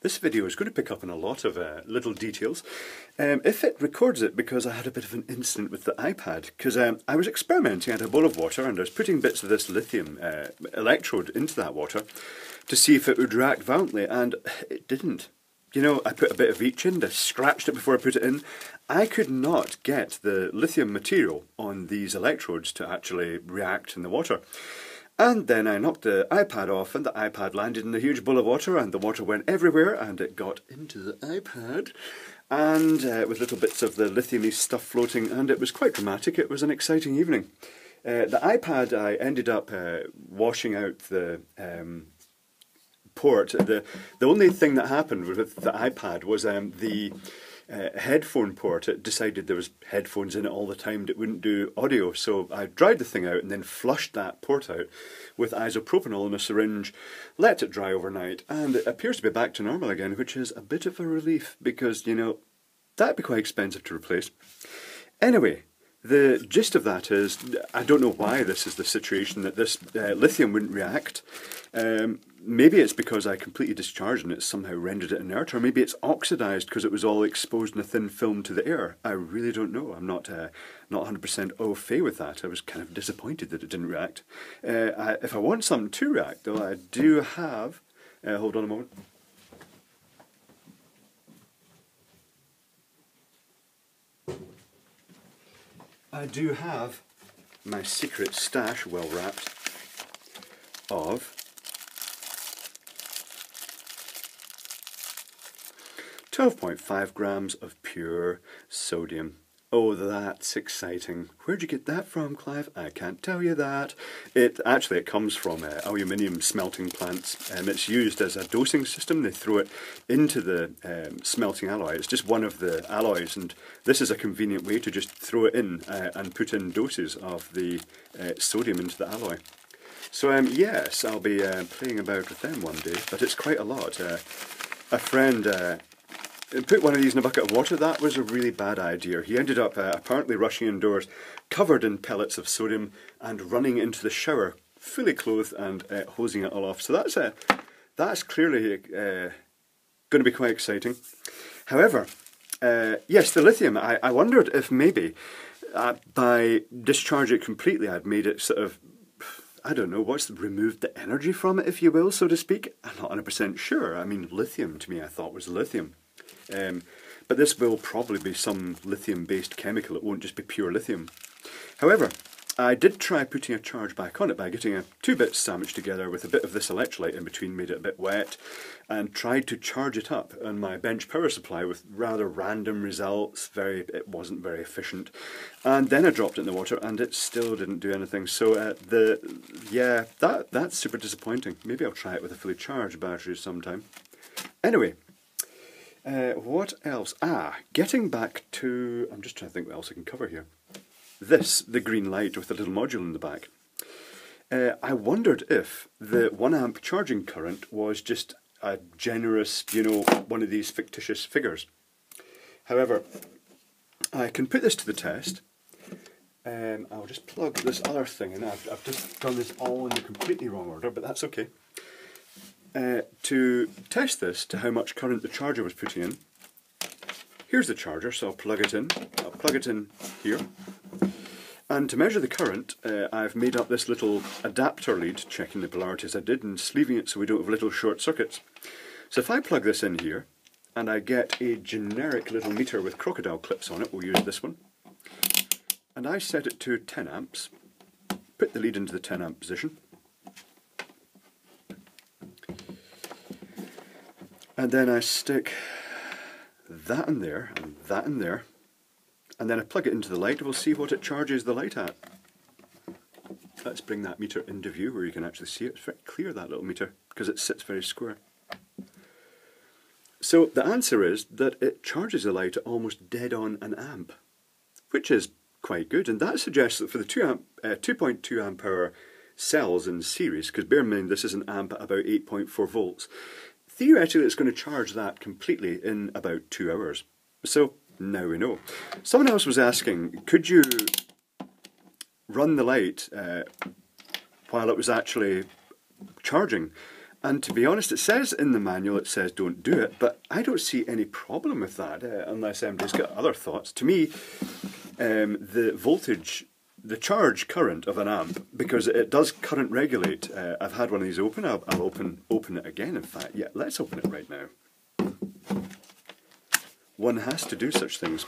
This video is going to pick up on a lot of little details. If it records it, because I had a bit of an incident with the iPad, because I was experimenting. I had a bowl of water and I was putting bits of this lithium electrode into that water to see if it would react violently, and it didn't. You know, I put a bit of each in, I scratched it before I put it in. I could not get the lithium material on these electrodes to actually react in the water. And then I knocked the iPad off and the iPad landed in a huge bowl of water and the water went everywhere and it got into the iPad and with little bits of the lithium-y stuff floating, and it was quite dramatic. It was an exciting evening. The iPad, I ended up washing out the port. The only thing that happened with the iPad was the headphone port. It decided there was headphones in it all the time that wouldn't do audio, so I dried the thing out and then flushed that port out with isopropanol in a syringe, let it dry overnight, and it appears to be back to normal again, which is a bit of a relief because, you know, that'd be quite expensive to replace. Anyway, the gist of that is, I don't know why this is the situation, that this lithium wouldn't react. Maybe it's because I completely discharged and it somehow rendered it inert, or maybe it's oxidized because it was all exposed in a thin film to the air. I really don't know. I'm not 100% au fait with that. I was kind of disappointed that it didn't react. If I want something to react, though, I do have... hold on a moment. I do have my secret stash, well wrapped, of 12.5 grams of pure sodium. Oh, that's exciting. Where'd you get that from, Clive? I can't tell you that. It comes from aluminium smelting plants. It's used as a dosing system. They throw it into the smelting alloy. It's just one of the alloys, and this is a convenient way to just throw it in and put in doses of the sodium into the alloy. So yes, I'll be playing about with them one day, but it's quite a lot. A friend put one of these in a bucket of water. That was a really bad idea. He ended up apparently rushing indoors, covered in pellets of sodium, and running into the shower, fully clothed and hosing it all off. So that's clearly going to be quite exciting. However, yes, the lithium, I wondered if maybe by discharging it completely I'd made it sort of, I don't know, removed the energy from it, if you will, so to speak. I'm not 100% sure. I mean, lithium to me I thought was lithium. But this will probably be some lithium-based chemical. It won't just be pure lithium. However, I did try putting a charge back on it by getting two bits sandwiched together with a bit of this electrolyte in between, made it a bit wet, and tried to charge it up on my bench power supply with rather random results. It wasn't very efficient. And then I dropped it in the water and it still didn't do anything. So that's super disappointing. Maybe I'll try it with a fully charged battery sometime. Anyway. What else? Getting back to... I'm just trying to think what else I can cover here. The green light with the little module in the back. I wondered if the 1 amp charging current was just a generous, you know, one of these fictitious figures. However, I can put this to the test. I'll just plug this other thing in. I've just done this all in the completely wrong order, but that's okay. To test this to how much current the charger was putting in, here's the charger, so I'll plug it in. I'll plug it in here. And to measure the current, I've made up this little adapter lead, checking the polarity as I did, and sleeving it so we don't have little short circuits. So if I plug this in here, and I get a generic little meter with crocodile clips on it, we'll use this one, and I set it to 10 amps, put the lead into the 10 amp position, and then I stick that in there, and that in there, and then I plug it into the light. We'll see what it charges the light at. Let's bring that meter into view where you can actually see it. It's very clear, that little meter, because it sits very square. So the answer is that it charges the light at almost dead on an amp, which is quite good, and that suggests that for the 2.2 amp hour cells in series, because bear in mind this is an amp at about 8.4 volts, theoretically it's going to charge that completely in about 2 hours. So now we know. Someone else was asking, could you run the light while it was actually charging? And to be honest, it says in the manual, it says don't do it, but I don't see any problem with that, unless MJ's got other thoughts. To me, the voltage, the charge current of an amp, because it does current regulate. I've had one of these open. I'll open it again, in fact. Yeah, let's open it right now. One has to do such things.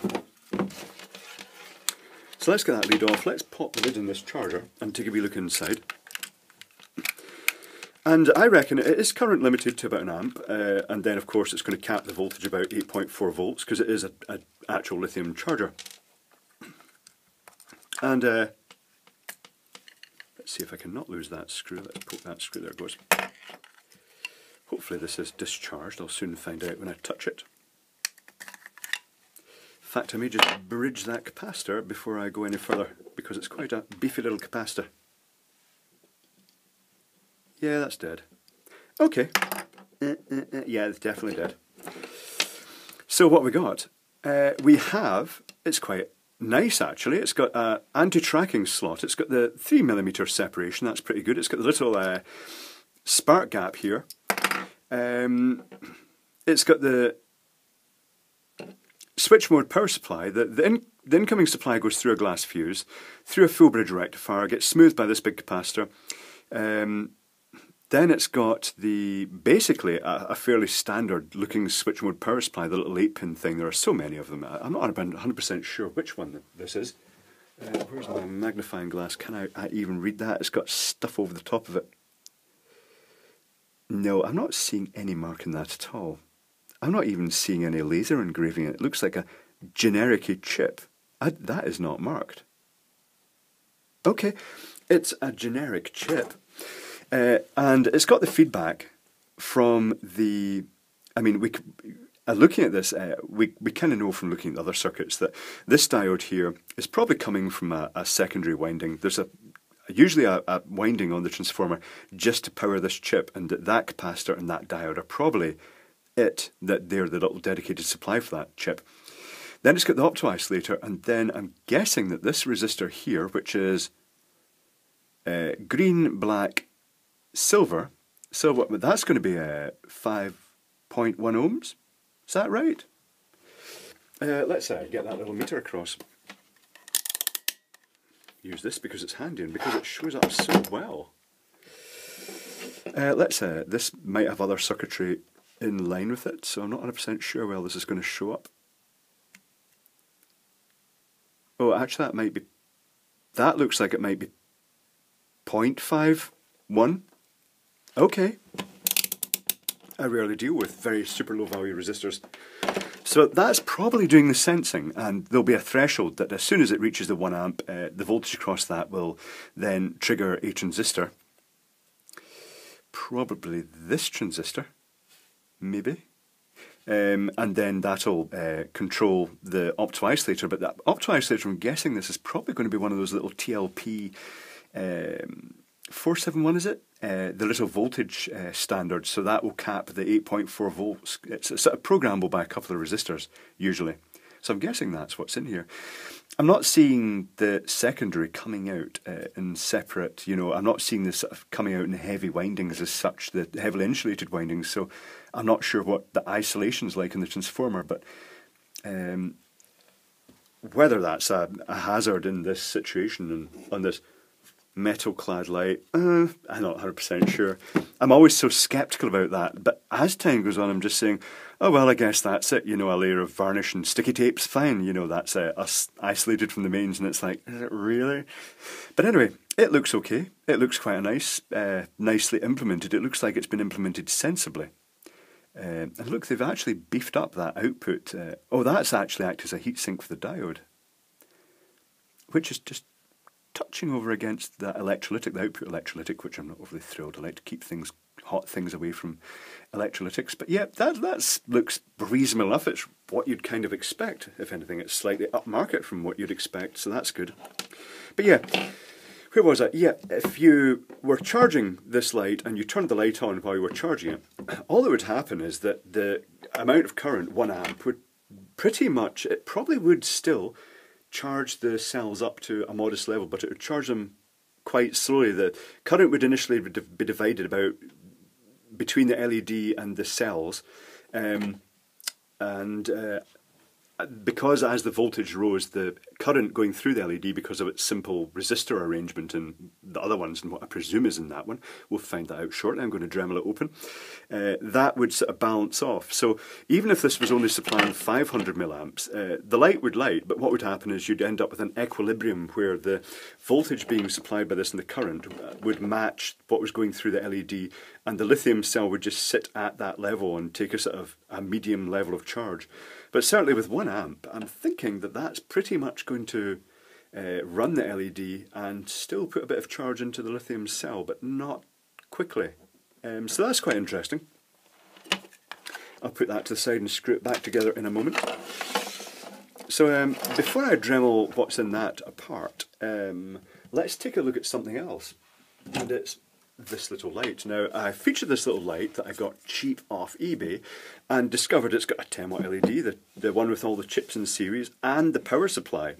So let's get that lid off. Let's pop the lid in this charger and take a wee look inside. And I reckon it is current limited to about an amp, and then of course it's going to cap the voltage about 8.4 volts because it is an actual lithium charger. And let's see if I can not lose that screw. Let's poke that screw, there it goes. Hopefully this is discharged, I'll soon find out when I touch it. In fact, I may just bridge that capacitor before I go any further, because it's quite a beefy little capacitor. Yeah, that's dead. Okay. Yeah, it's definitely dead. So what we got? We have, it's quite nice actually, it's got an anti-tracking slot, it's got the 3mm separation, that's pretty good. It's got the little spark gap here. It's got the switch mode power supply. The incoming supply goes through a glass fuse, through a full bridge rectifier, gets smoothed by this big capacitor. Then it's got basically a fairly standard looking switch mode power supply, the little 8-pin thing. There are so many of them. I'm not 100% sure which one this is. Where's my magnifying glass? Can I even read that? It's got stuff over the top of it. No, I'm not seeing any mark in that at all. I'm not even seeing any laser engraving. It looks like a generic-y chip. That is not marked. Okay, it's a generic chip. And it's got the feedback from the, I mean, looking at this, we kind of know from looking at the other circuits that this diode here is probably coming from a secondary winding. There's usually a winding on the transformer just to power this chip, and that capacitor and that diode are probably they're the little dedicated supply for that chip. Then it's got the opto-isolator, and then I'm guessing that this resistor here, which is green, black, silver, that's going to be 5.1 ohms. Is that right? Let's get that little meter across. Use this because it's handy and because it shows up so well. This might have other circuitry in line with it, so I'm not 100% sure how well this is going to show up. Oh, actually that looks like it might be 0.51. Okay. I rarely deal with very super low value resistors. So that's probably doing the sensing, and there'll be a threshold that as soon as it reaches the 1 amp, the voltage across that will then trigger a transistor. Probably this transistor, maybe. And then that'll control the opto-isolator, but that opto-isolator, I'm guessing this is probably going to be one of those little TLP 471, is it? The little voltage standard, so that will cap the 8.4 volts. It's sort of programmable by a couple of resistors, usually. So I'm guessing that's what's in here. I'm not seeing the secondary coming out in separate, I'm not seeing this sort of coming out in heavy windings as such, the heavily insulated windings, so I'm not sure what the isolation's like in the transformer, but whether that's a hazard in this situation and on this metal-clad light, I'm not 100% sure. I'm always so sceptical about that, but as time goes on I'm just saying, oh well, I guess that's it, a layer of varnish and sticky tape's fine, that's us isolated from the mains, and it's like, is it really? But anyway, it looks okay. It looks quite nice, nicely implemented. It looks like it's been implemented sensibly. And look, they've actually beefed up that output. Oh, that's actually acts as a heatsink for the diode, which is just touching over against the electrolytic, the output electrolytic, which I'm not overly thrilled. I like to keep hot things away from electrolytics. But yeah, that looks reasonable enough. It's what you'd kind of expect. If anything, it's slightly upmarket from what you'd expect, so that's good. But yeah, where was I? Yeah, if you were charging this light and you turned the light on while you were charging it, all that would happen is that the amount of current, 1 amp, would pretty much, it probably would still charge the cells up to a modest level, but it would charge them quite slowly. The current would initially be divided about between the LED and the cells, because as the voltage rose, the current going through the LED, because of its simple resistor arrangement and the other ones and what I presume is in that one, we'll find that out shortly. I'm going to Dremel it open. That would sort of balance off. So even if this was only supplying 500 milliamps, the light would light, but what would happen is you'd end up with an equilibrium where the voltage being supplied by this and the current would match what was going through the LED, and the lithium cell would just sit at that level and take a sort of a medium level of charge. But certainly with 1 amp, I'm thinking that that's pretty much going to run the LED and still put a bit of charge into the lithium cell, but not quickly. So that's quite interesting. I'll put that to the side and screw it back together in a moment. So before I Dremel what's in that apart, let's take a look at something else. And it's this little light. Now, I featured this little light that I got cheap off eBay and discovered it's got a 10 watt LED, the one with all the chips in series, and the power supply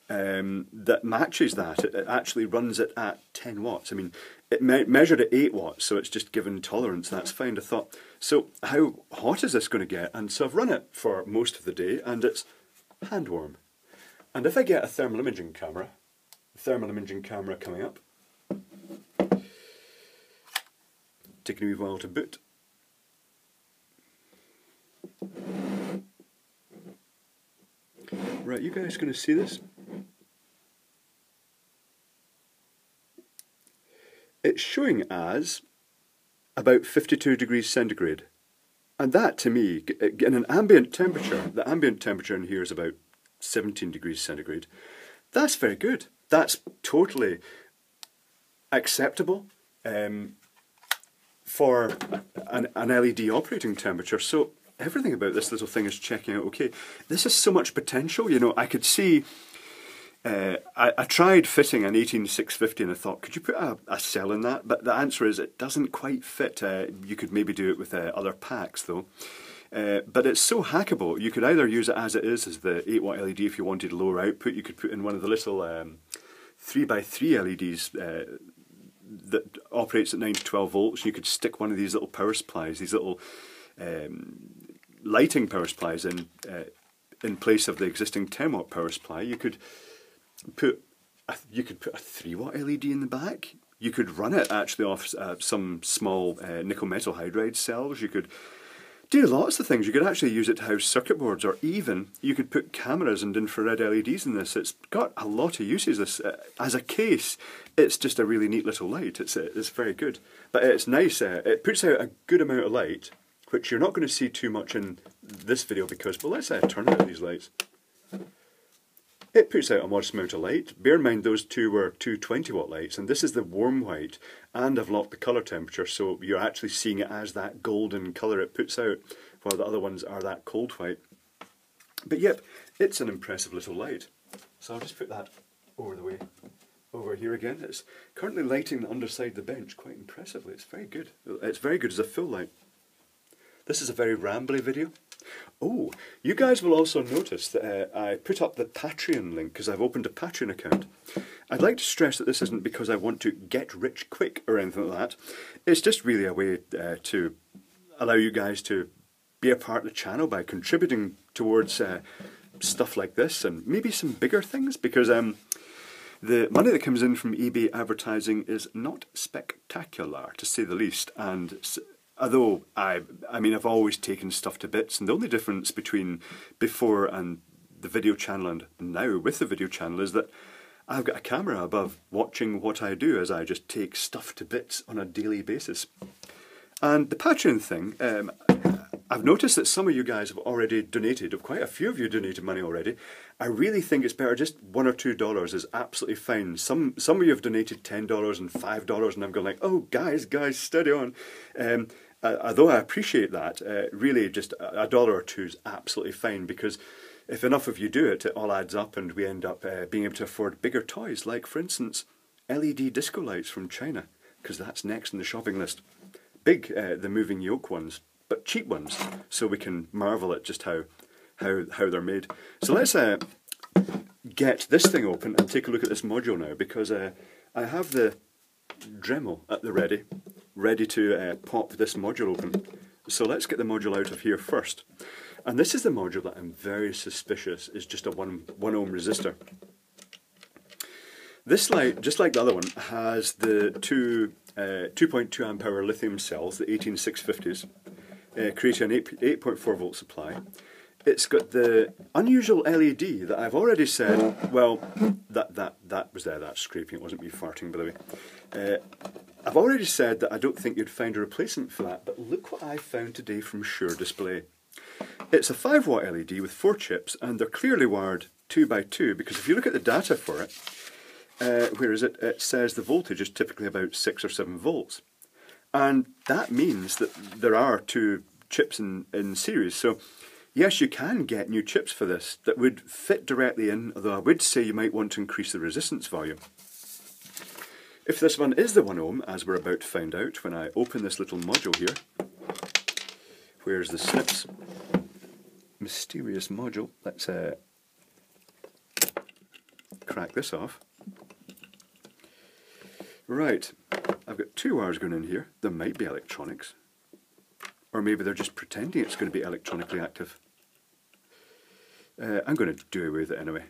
that matches that. It actually runs it at 10 watts. I mean, it measured at 8 watts, so it's just given tolerance. That's fine. I thought, so how hot is this going to get? And so I've run it for most of the day, and it's hand warm. And if I get a thermal imaging camera coming up, taking a wee while to boot. Right, you guys going to see this? It's showing as about 52 degrees centigrade. And that, to me, in an ambient temperature, the ambient temperature in here is about 17 degrees centigrade. That's very good. That's totally acceptable for an LED operating temperature. So everything about this little thing is checking out okay. This has so much potential, you know. I could see, I tried fitting an 18650 and I thought, could you put a cell in that? But the answer is it doesn't quite fit. You could maybe do it with other packs though. But it's so hackable. You could either use it as it is, as the 8 watt LED if you wanted lower output. You could put in one of the little 3x3 LEDs that operates at 9 to 12 volts. You could stick one of these little power supplies, these little lighting power supplies in place of the existing 10 watt power supply. You could put a 3 watt LED in the back. You could run it actually off some small nickel metal hydride cells. You could do lots of things. You could actually use it to house circuit boards, or even you could put cameras and infrared LEDs in this. It's got a lot of uses. This as a case, it's just a really neat little light. It's very good, but it's nice. It puts out a good amount of light, which you're not going to see too much in this video because, well, let's turn out these lights. It puts out a modest amount of light. Bear in mind those two were two 20 watt lights, and this is the warm white, and I've locked the colour temperature, so you're actually seeing it as that golden colour it puts out, while the other ones are that cold white. But yep, it's an impressive little light. So I'll just put that over here again. It's currently lighting the underside of the bench quite impressively. It's very good. It's very good as a full light. This is a very rambly video. Oh, you guys will also notice that I put up the Patreon link because I've opened a Patreon account. I'd like to stress that this isn't because I want to get rich quick or anything like that. It's just really a way to allow you guys to be a part of the channel by contributing towards stuff like this and maybe some bigger things, because the money that comes in from eBay advertising is not spectacular, to say the least, and although I mean, I've always taken stuff to bits, and the only difference between before and the video channel and now with the video channel is that I've got a camera above watching what I do as I just take stuff to bits on a daily basis. And the Patreon thing, I've noticed that some of you guys have already donated, quite a few of you donated money already. I really think it's better, just $1 or $2 is absolutely fine. Some of you have donated $10 and $5, and I'm going like, oh guys, steady on. Although I appreciate that, really just $1 or $2 is absolutely fine, because if enough of you do it, it all adds up and we end up being able to afford bigger toys, like for instance LED disco lights from China, because that's next in the shopping list. Big, the moving yoke ones, but cheap ones, so we can marvel at just how they're made. So let's get this thing open and take a look at this module now, because I have the Dremel at the ready, ready to pop this module open. So let's get the module out of here first. And this is the module that I'm very suspicious is just a 1 ohm resistor. This light, just like the other one, has the 2.2 amp hour lithium cells, the 18650s, creating an 8.4 volt supply. It's got the unusual LED that I've already said, well, that was there, that's scraping, it wasn't me farting, by the way. I've already said that I don't think you'd find a replacement for that, but look what I found today from Shure Display. It's a 5 watt LED with 4 chips, and they're clearly wired 2 by 2, because if you look at the data for it, where is it? It says the voltage is typically about 6 or 7 volts. And that means that there are 2 chips in series. So yes, you can get new chips for this that would fit directly in, although I would say you might want to increase the resistance value. If this one is the 1 ohm, as we're about to find out when I open this little module here, where's the snips? Mysterious module. Let's crack this off. Right, I've got 2 wires going in here. There might be electronics. Or maybe they're just pretending it's going to be electronically active. I'm going to do away with it anyway.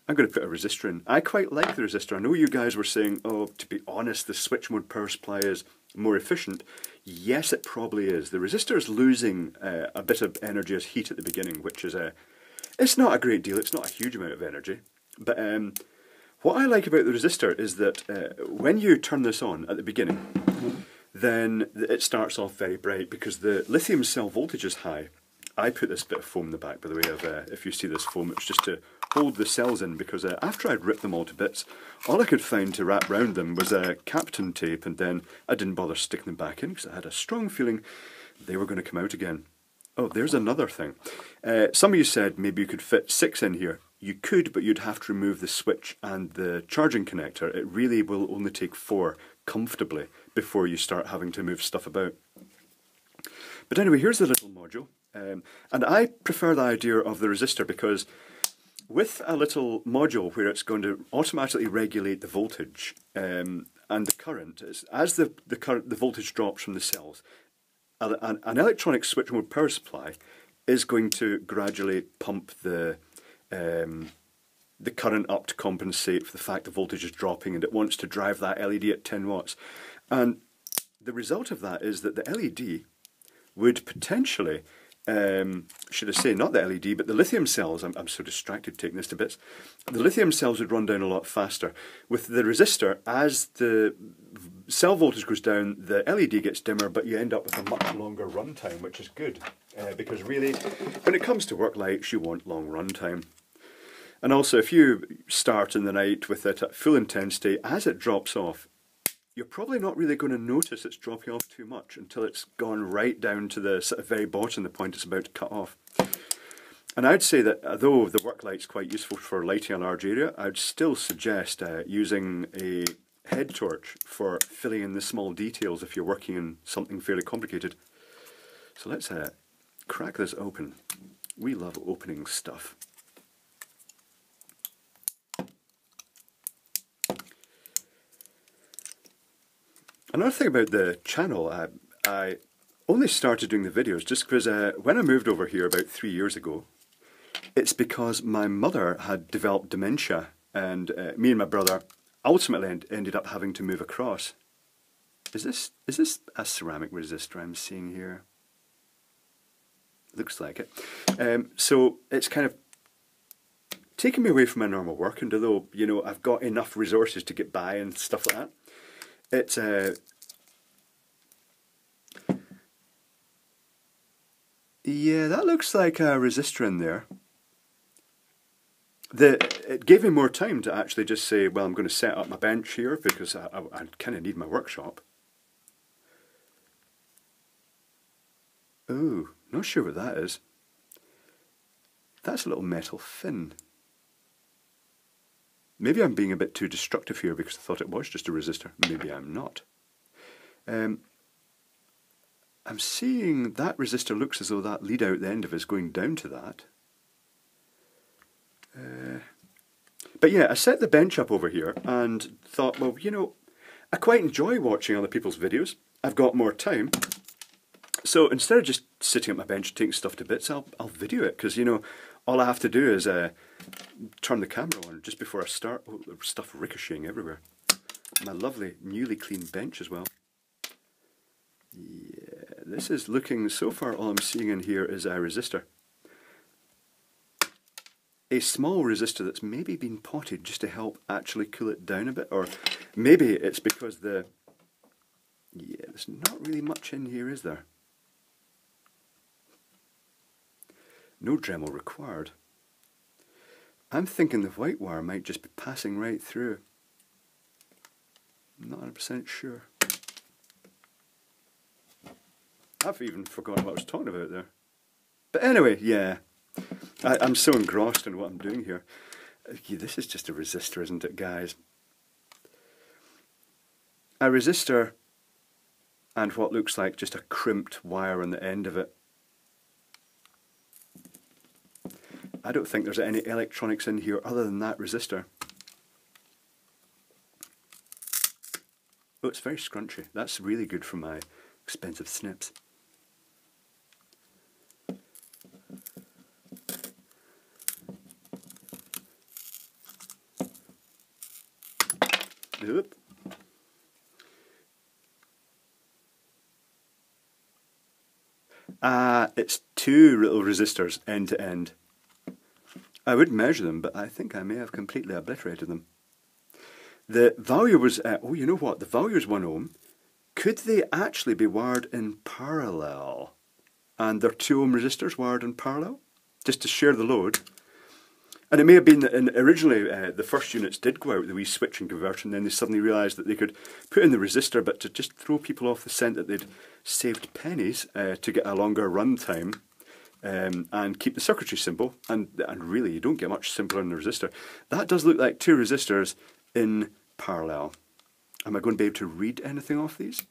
I'm going to put a resistor in. I quite like the resistor. I know you guys were saying, oh, to be honest, the switch mode power supply is more efficient. Yes, it probably is. The resistor is losing a bit of energy as heat at the beginning, which is it's not a great deal. It's not a huge amount of energy. But what I like about the resistor is that when you turn this on at the beginning, then it starts off very bright because the lithium cell voltage is high. I put this bit of foam in the back, by the way, of if you see this foam, it's just to hold the cells in, because after I'd ripped them all to bits, all I could find to wrap around them was Captain tape, and then I didn't bother sticking them back in because I had a strong feeling they were going to come out again. Oh, there's another thing. Some of you said maybe you could fit 6 in here. You could, but you'd have to remove the switch and the charging connector. It really will only take 4 comfortably before you start having to move stuff about. But anyway, here's the little module. And I prefer the idea of the resistor because with a little module where it's going to automatically regulate the voltage and the current, as the voltage drops from the cells, an electronic switch mode power supply is going to gradually pump the current up to compensate for the fact the voltage is dropping, and it wants to drive that LED at 10 watts. And the result of that is that the LED would potentially, should I say, not the LED, but the lithium cells, I'm so distracted taking this to bits, the lithium cells would run down a lot faster. With the resistor, as the cell voltage goes down, the LED gets dimmer, but you end up with a much longer run time, which is good, because really, when it comes to work lights, you want long run time. And also, if you start in the night with it at full intensity, as it drops off, you're probably not really going to notice it's dropping off too much until it's gone right down to the sort of very bottom, the point it's about to cut off. And I'd say that although the work light's quite useful for lighting a large area, I'd still suggest using a head torch for filling in the small details if you're working in something fairly complicated. So let's crack this open. We love opening stuff. Another thing about the channel, I only started doing the videos just because when I moved over here about 3 years ago, it's because my mother had developed dementia, and me and my brother ultimately ended up having to move across. Is this a ceramic resistor I'm seeing here? Looks like it. So it's kind of taken me away from my normal work, and although, you know, I've got enough resources to get by and stuff like that, it's yeah, that looks like a resistor in there. It gave me more time to actually just say, well, I'm going to set up my bench here because I kind of need my workshop. Oh, not sure what that is. That's a little metal fin. Maybe I'm being a bit too destructive here because I thought it was just a resistor. Maybe I'm not. I'm seeing that resistor looks as though that lead out the end of it is going down to that. But yeah, I set the bench up over here and thought, well, you know, I quite enjoy watching other people's videos. I've got more time. So instead of just sitting at my bench taking stuff to bits, I'll video it, because, you know, all I have to do is turn the camera on just before I start. Oh, there's stuff ricocheting everywhere. My lovely, newly cleaned bench as well. Yeah, this is looking, so far all I'm seeing in here is a resistor. A small resistor that's maybe been potted just to help actually cool it down a bit, or maybe it's because yeah, there's not really much in here, is there? No Dremel required. I'm thinking the white wire might just be passing right through. I'm not 100% sure. I've even forgotten what I was talking about there. But anyway, yeah. I'm so engrossed in what I'm doing here. This is just a resistor, isn't it, guys? A resistor and what looks like just a crimped wire on the end of it. I don't think there's any electronics in here other than that resistor. Oh, it's very scrunchy. That's really good for my expensive snips. Oop. It's two little resistors end to end. I would measure them, but I think I may have completely obliterated them. The value was, oh, you know what, the value is 1 ohm. Could they actually be wired in parallel? And they're 2 ohm resistors wired in parallel, just to share the load. And it may have been that originally the first units did go out with the wee switching converter, and then they suddenly realised that they could put in the resistor, but to just throw people off the scent that they'd saved pennies to get a longer run time. And keep the circuitry simple, and really you don't get much simpler than a resistor. That does look like 2 resistors in parallel. Am I going to be able to read anything off these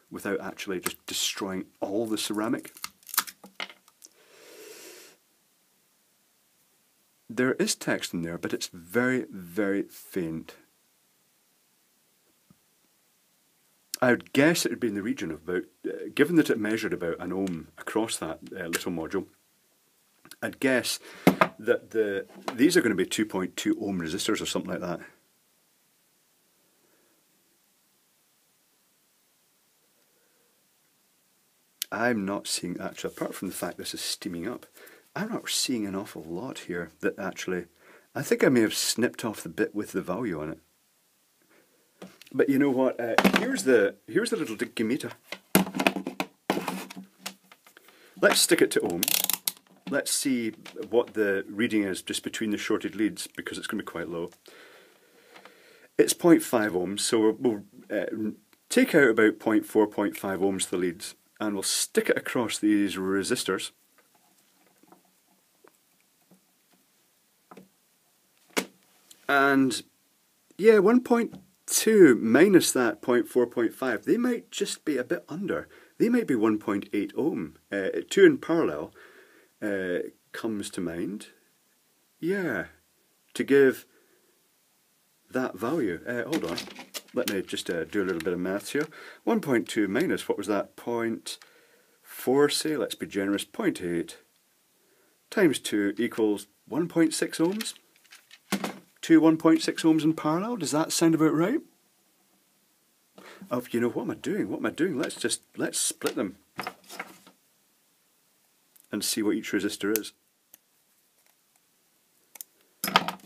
without actually just destroying all the ceramic? There is text in there, but it's very, very faint. I would guess it would be in the region of about, given that it measured about 1 ohm across that little module, I'd guess that these are going to be 2.2 ohm resistors or something like that. I'm not seeing, actually, apart from the fact this is steaming up, I'm not seeing an awful lot here that actually, I think I may have snipped off the bit with the value on it. But you know what, here's the little digimeter. Let's stick it to ohms. Let's see what the reading is just between the shorted leads, because it's going to be quite low. It's 0.5 ohms, so we'll take out about 0.4, 0.5 ohms the leads, and we'll stick it across these resistors. And yeah, 1.2 minus that 0.4, 0.5, they might just be a bit under. They might be 1.8 ohm. 2 in parallel comes to mind. Yeah, to give that value. Hold on, let me just do a little bit of maths here. 1.2 minus, what was that, 0.4, say, let's be generous, 0.8 times 2 equals 1.6 ohms. 2 1.6 ohms in parallel, does that sound about right? Oh, you know, what am I doing? What am I doing? Let's split them and see what each resistor is.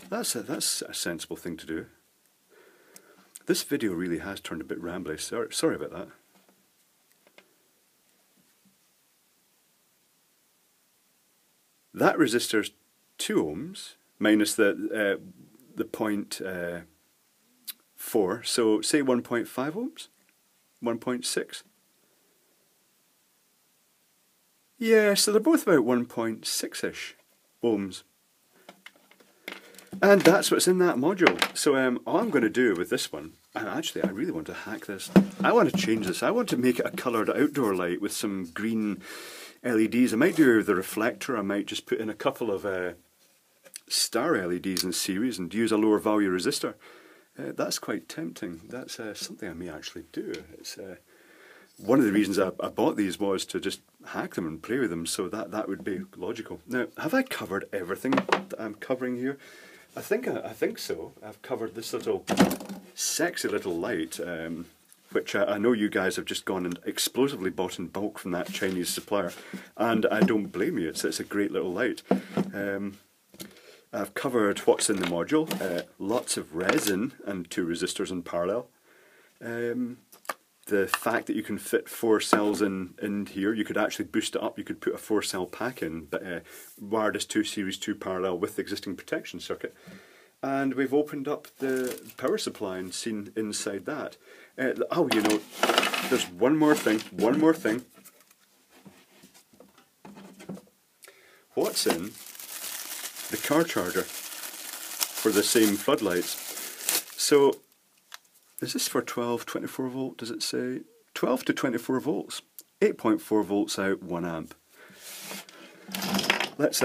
That's a sensible thing to do. This video really has turned a bit rambly. Sorry about that. That resistor's 2 ohms minus the 0.4, so say 1.5 ohms, 1.6. Yeah, so they're both about 1.6-ish ohms. And that's what's in that module. So all I'm going to do with this one, and actually I really want to hack this, I want to change this, I want to make it a coloured outdoor light with some green LEDs. I might do the reflector, I might just put in a couple of star LEDs in series and use a lower value resistor. That's quite tempting. That's something I may actually do. one of the reasons I bought these was to just hack them and play with them, so that would be logical. Now, have I covered everything that I'm covering here? I think so. I've covered this little sexy little light, which I know you guys have just gone and explosively bought in bulk from that Chinese supplier, and I don't blame you. It's a great little light. I've covered what's in the module, lots of resin and 2 resistors in parallel. The fact that you can fit 4 cells in here, you could actually boost it up, you could put a 4-cell pack in, but wired as 2 series 2 parallel with the existing protection circuit. And we've opened up the power supply and seen inside that. Oh, you know, there's one more thing. What's in the car charger for the same floodlights? So, is this for 12, 24 volt, does it say? 12 to 24 volts. 8.4 volts out, 1 amp. Let's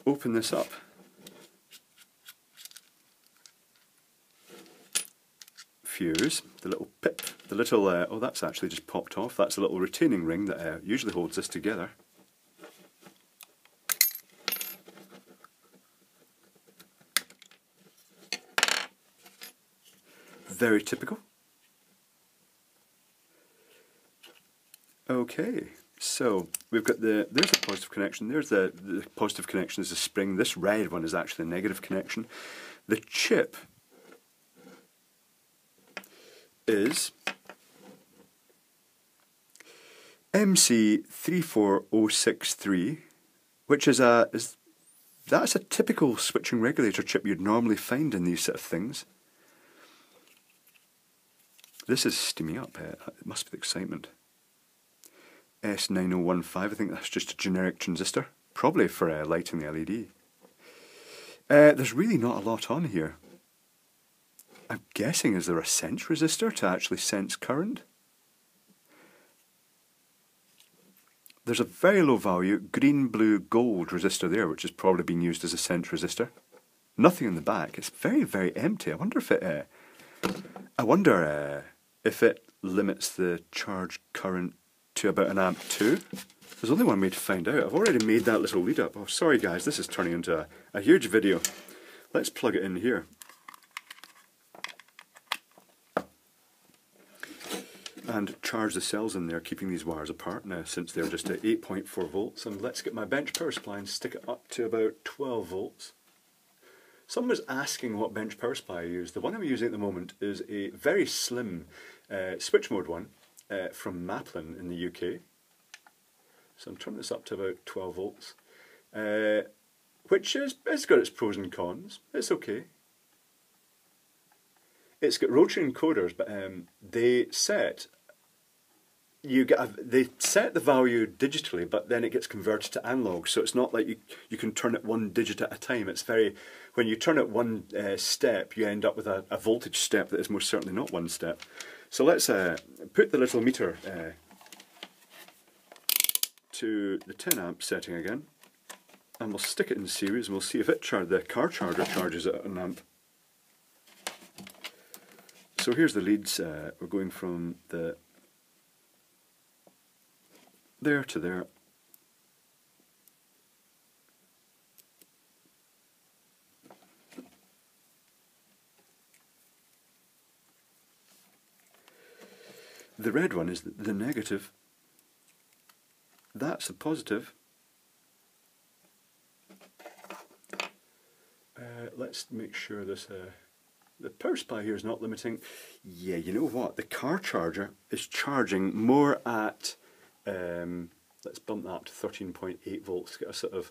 open this up. Fuse, the little pip, the little, oh that's actually just popped off. That's a little retaining ring that usually holds this together. Very typical. Okay, so we've got there's the positive connection, there's the positive connection is the spring, this red one is actually a negative connection. The chip is MC34063, which is that's a typical switching regulator chip you'd normally find in these sort of things. This is steaming up, it must be the excitement. S9015, I think that's just a generic transistor, probably for lighting the LED. There's really not a lot on here. I'm guessing, is there a sense resistor to actually sense current? There's a very low value green, blue, gold resistor there, which is probably being used as a sense resistor. Nothing in the back. It's very, very empty. I wonder if it limits the charge current to about 1 amp 2. There's only one way to find out. I've already made that little lead up. Oh, sorry guys, this is turning into a huge video. Let's plug it in here. And charge the cells in there, keeping these wires apart now since they're just at 8.4 volts. And let's get my bench power supply and stick it up to about 12 volts. Someone was asking what bench power supply I use. The one I'm using at the moment is a very slim switch mode one from Maplin in the UK. So I'm turning this up to about 12 volts, which it's got its pros and cons. It's okay. It's got rotary encoders, but they set the value digitally, but then it gets converted to analog. So it's not like you can turn it 1 digit at a time. It's when you turn it 1 step, you end up with a voltage step that is most certainly not 1 step. So let's put the little meter to the 10 amp setting again, and we'll stick it in series, and we'll see if the car charger charges at 1 amp. So here's the leads. We're going from there to there. The red one is the negative. That's the positive. Let's make sure this the power supply here is not limiting. Yeah, you know what? The car charger is charging more at let's bump that up to 13.8 volts. Get a sort of,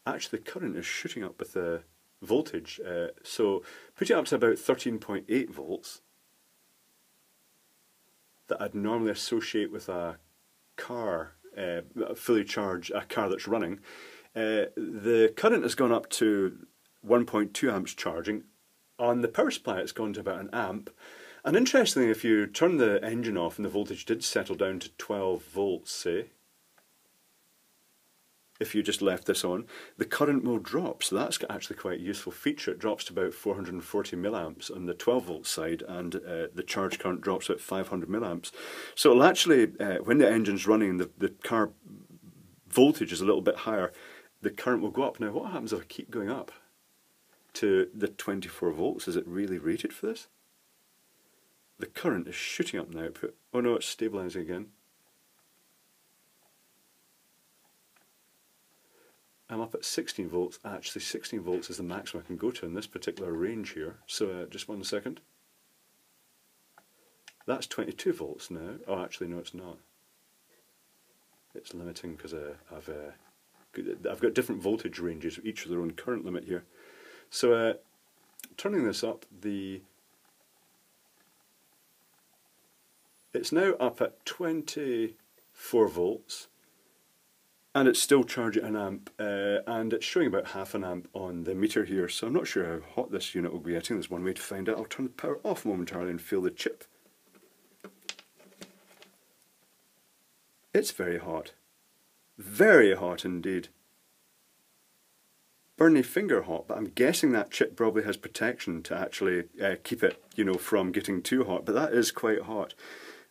actually the current is shooting up with the voltage. So put it up to about 13.8 volts that I'd normally associate with a car, fully charged, a car that's running. The current has gone up to 1.2 amps charging. On the power supply it's gone to about 1 amp. And interestingly, if you turn the engine off and the voltage did settle down to 12 volts, say, if you just left this on, the current will drop. So that's actually quite a useful feature. It drops to about 440 milliamps on the 12 volt side, and the charge current drops at 500 milliamps. So it'll actually, when the engine's running and the car voltage is a little bit higher, the current will go up. Now what happens if I keep going up to the 24 volts? Is it really rated for this? The current is shooting up now. Oh no, it's stabilising again. I'm up at 16 volts. Actually, 16 volts is the maximum I can go to in this particular range here. So just 1 second. That's 22 volts now. Oh, actually, no, it's not. It's limiting because I've got different voltage ranges, each with their own current limit here. So turning this up, it's now up at 24 volts. And it's still charging an amp, and it's showing about half an amp on the meter here, so I'm not sure how hot this unit will be. I think there's one way to find out. I'll turn the power off momentarily and feel the chip. It's very hot. Very hot indeed. Burny finger hot, but I'm guessing that chip probably has protection to actually keep it, you know, from getting too hot, but that is quite hot.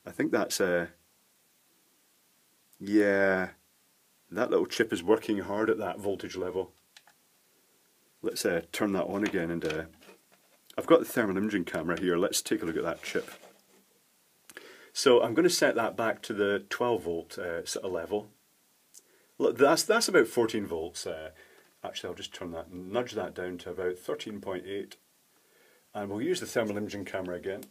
I think that's yeah. That little chip is working hard at that voltage level. Let's turn that on again, and I've got the thermal imaging camera here. Let's take a look at that chip. So I'm going to set that back to the 12 volt sort of level. Look, that's about 14 volts. Actually, I'll just turn that, nudge that down to about 13.8, and we'll use the thermal imaging camera again.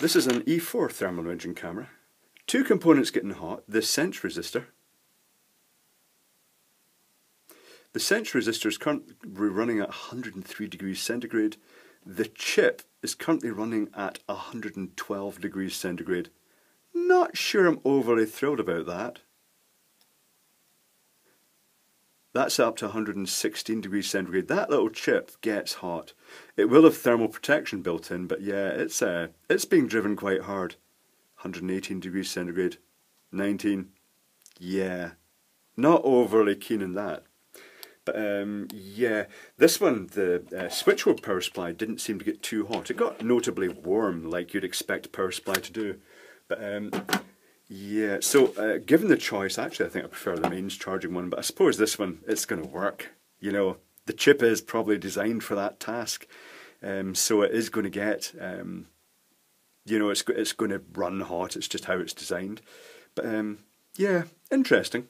This is an E4 thermal imaging camera. Two components getting hot, the sense resistor. The sense resistor is currently running at 103 degrees centigrade. The chip is currently running at 112 degrees centigrade. Not sure I'm overly thrilled about that. That's up to 116 degrees centigrade. That little chip gets hot. It will have thermal protection built in, but yeah, it's being driven quite hard. 118 degrees centigrade, 19. Yeah, not overly keen on that. But yeah, this one, the switchboard power supply didn't seem to get too hot. It got notably warm, like you'd expect a power supply to do. But yeah, so given the choice, actually I think I prefer the mains charging one, but I suppose this one, it's going to work. You know, the chip is probably designed for that task, so it is going to get, you know, it's going to run hot, it's just how it's designed. But yeah, interesting.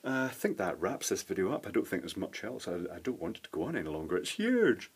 I think that wraps this video up. I don't think there's much else. I don't want it to go on any longer. It's huge.